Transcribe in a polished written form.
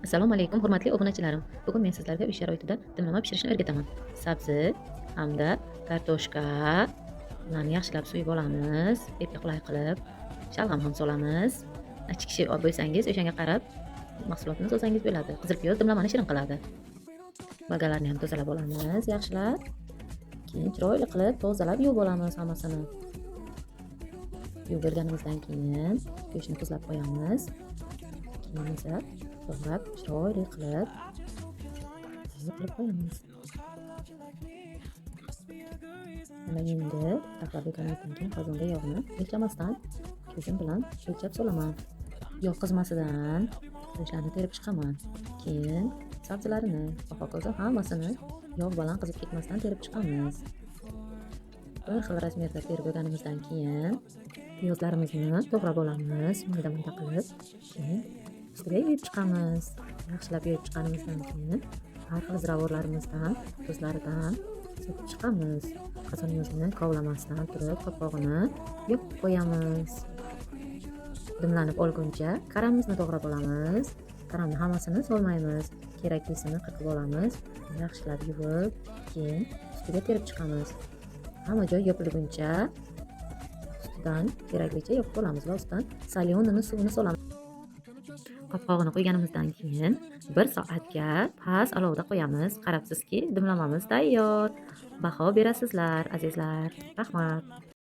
Assalomu alaykum, hurmatli obunachilarim. Bugun men sizlarga uy sharoitida dimlama pishirishni o'rgataman. Sabzi hamda kartoshkalarni yaxshilab so'yib olamiz, epga qulay qilib. Shalg'am ham solamiz. Ichki kishi bo'lsangiz, o'shanga qarab mahsulotni solsangiz bo'ladi. Qizil piyoz dimlamani shirin qiladi. Bagalarni ham tozalab olamiz yaxshilab. Keyin chiroyli qilib tozalab yuvib olamiz hammasini. Yuvib bo'lganimizdan keyin go'shtni tuzlab qo'yamiz. Keyin esa to'g'rab chiroyli qilib qo'yamiz. Mana endi taxlab bo'lganimizdan keyin qozonga yog'ni o'lchamasdan ko'zim bilan o'lchab solaman. Yog' qizmasidan go'shtlarni terib chiqaman. Keyin sabzilarini va hokazo hammasini yog' bilan qizib ketmasdan terib chiqamiz. Bir xil razmerda terib bo'lganimizdan keyin piyozlarimizni to'g'rab olamiz, mayda-mayda qilib. Keyin ustiga yuyib chiqamiz. Yaxshilab yuyib chiqqanimizdan keyin har xil ziravorlarimizdan, tuzlaridan sepib chiqamiz. Qozonimizni kovlamasdan turib qopqog'ini yopib qo'yamiz. Dimlanib olguncha karamimizni to'g'rab olamiz. Karamni hammasini solmaymiz. Keraklisini qirqib olamiz. Yaxshilab yuvib, keyin ustiga terib chiqamiz. Hamma joy yopilguncha ustidan keraklicha yopib olamiz va ustidan solyonini suvini solamiz. Qopqog'ini qo'yganimizdan keyin 1 soatga past olovda qo'yamiz. Qarabsizki, dimlamamiz tayyor. Baho berasizlar, azizlar. Rahmat.